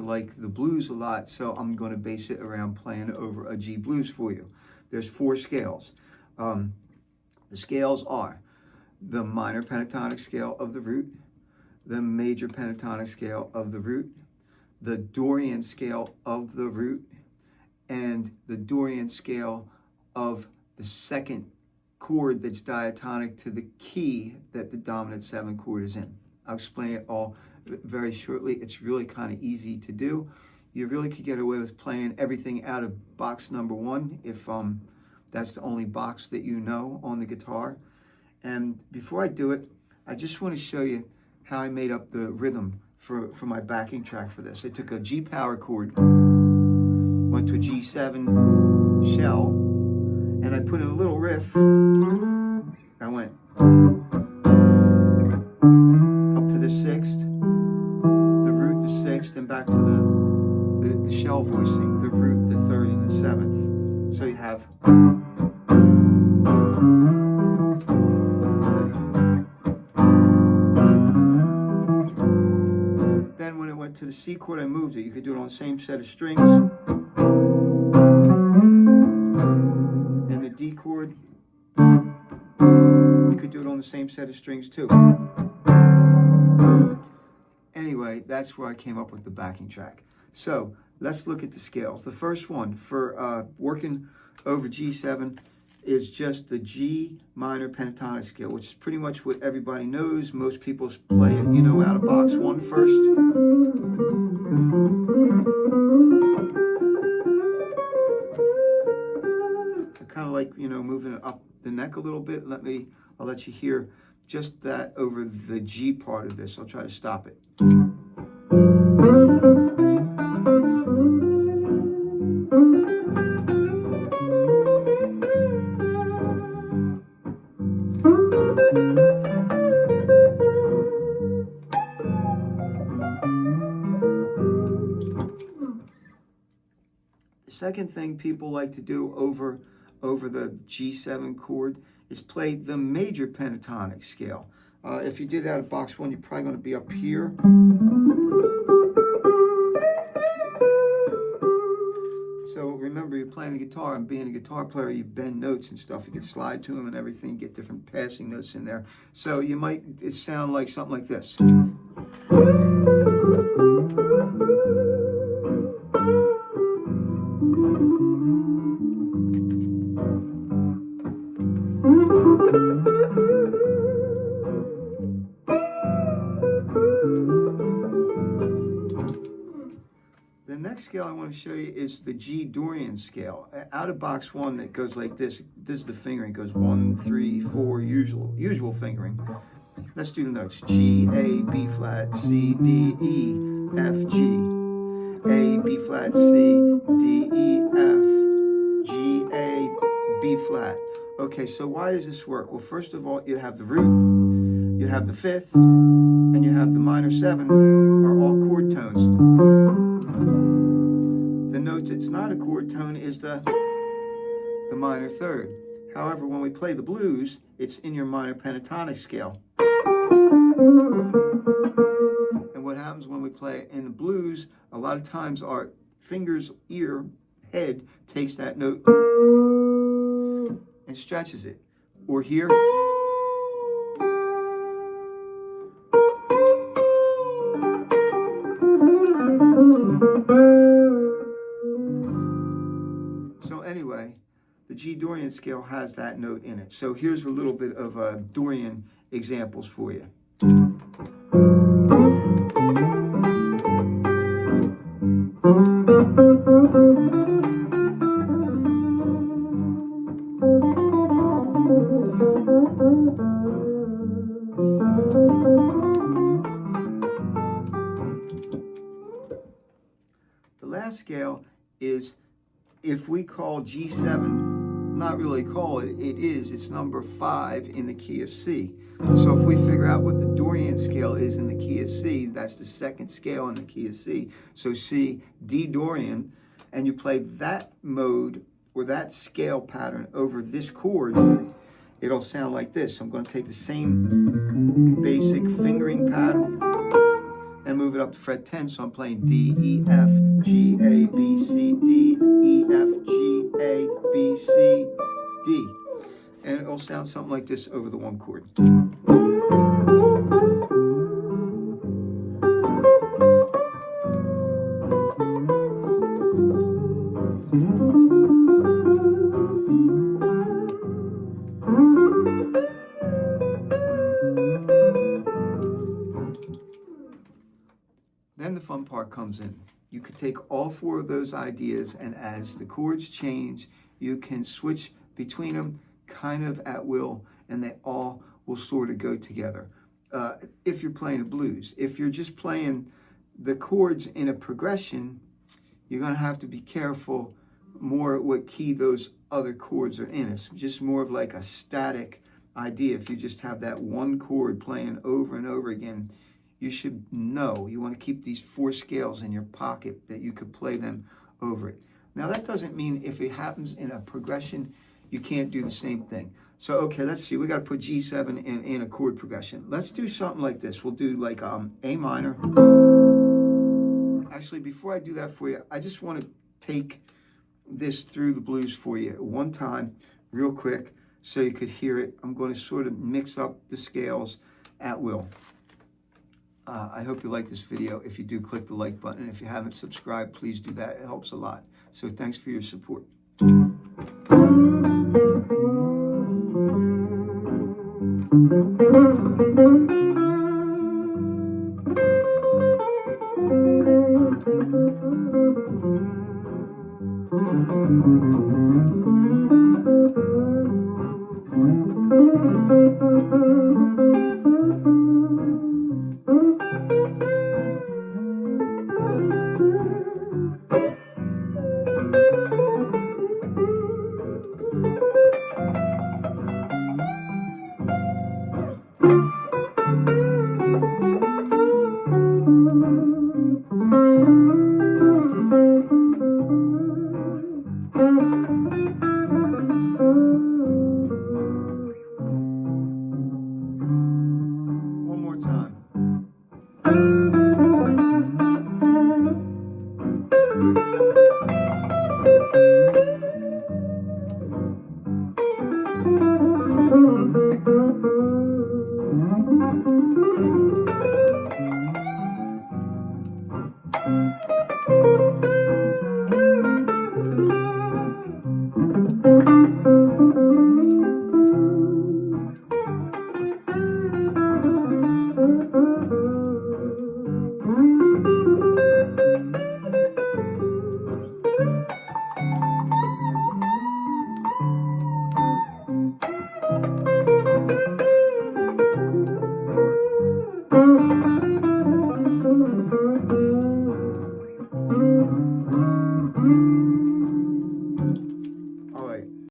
like the blues a lot, so I'm going to base it around playing over a G blues for you. There's 4 scales. The scales are the minor pentatonic scale of the root, the major pentatonic scale of the root, the Dorian scale of the root, and the Dorian scale of the second chord that's diatonic to the key that the dominant 7 chord is in. I'll explain it all very shortly. It's really kind of easy to do. You really could get away with playing everything out of box number 1 if that's the only box that you know on the guitar. And before I do it, I just want to show you how I made up the rhythm for my backing track for this. I took a G power chord, went to a G7 shell, and I put in a little riff. I went up to the 6th, the root the 6th, and back to the shell voicing, the root the 3rd and the 7th. So you have then when it went to the C chord, I moved it. You could do it on the same set of strings. And the D chord, you could do it on the same set of strings too. Anyway, that's where I came up with the backing track. So let's look at the scales. The first one for working over G7 is just the G minor pentatonic scale, which is pretty much what everybody knows. Most people play it, you know, out of box 1 first. I kind of like, you know, moving it up the neck a little bit. I'll let you hear just that over the G part of this. I'll try to stop it. The second thing people like to do over the G7 chord is play the major pentatonic scale. If you did it out of box 1, you're probably going to be up here. So remember, you're playing the guitar, and being a guitar player, you bend notes and stuff. You can slide to them and everything, get different passing notes in there. So you might sound like something like this. The next scale I want to show you is the G Dorian scale. Out of box 1, that goes like this. This is the fingering. It goes 1, 3, 4, usual fingering. Let's do the notes. G, A, B flat, C, D, E, F, G. A, B flat, C, D, E, F, G, A, B flat. Okay, so why does this work? Well, first of all, you have the root, you have the 5th, and you have the minor 7 are all chord tones. The note that's not a chord tone is the minor 3rd. However, when we play the blues, it's in your minor pentatonic scale. And what happens when we play in the blues, a lot of times our fingers, ear, head takes that note and stretches it. Or here. So anyway, the G Dorian scale has that note in it. So here's a little bit of Dorian examples for you. The last scale is, if we call G7, not really call it, it's number 5 in the key of C. So if we figure out what the Dorian scale is in the key of C, that's the second scale in the key of C. So C, D Dorian, and you play that mode or that scale pattern over this chord, it'll sound like this. So I'm going to take the same basic fingering pattern, and move it up to fret 10. So I'm playing D, E, F, G, A, B, C, D, E, F, G, A, B, C, D. And it'll sound something like this over the one chord. Then the fun part comes in. You could take all four of those ideas, and as the chords change, you can switch between them kind of at will, and they all will sort of go together. If you're playing a blues, if you're just playing the chords in a progression, you're going to have to be careful more what key those other chords are in. It's just more of like a static idea. If you just have that one chord playing over and over again, you should know you want to keep these four scales in your pocket that you could play them over it. Now that doesn't mean if it happens in a progression, you can't do the same thing. So, okay, let's see. We got to put G7 in a chord progression. Let's do something like this. We'll do like A minor. Actually, before I do that for you, I just want to take this through the blues for you one time, real quick, so you could hear it. I'm going to sort of mix up the scales at will. I hope you like this video. If you do, click the like button. If you haven't subscribed, please do that. It helps a lot. So thanks for your support.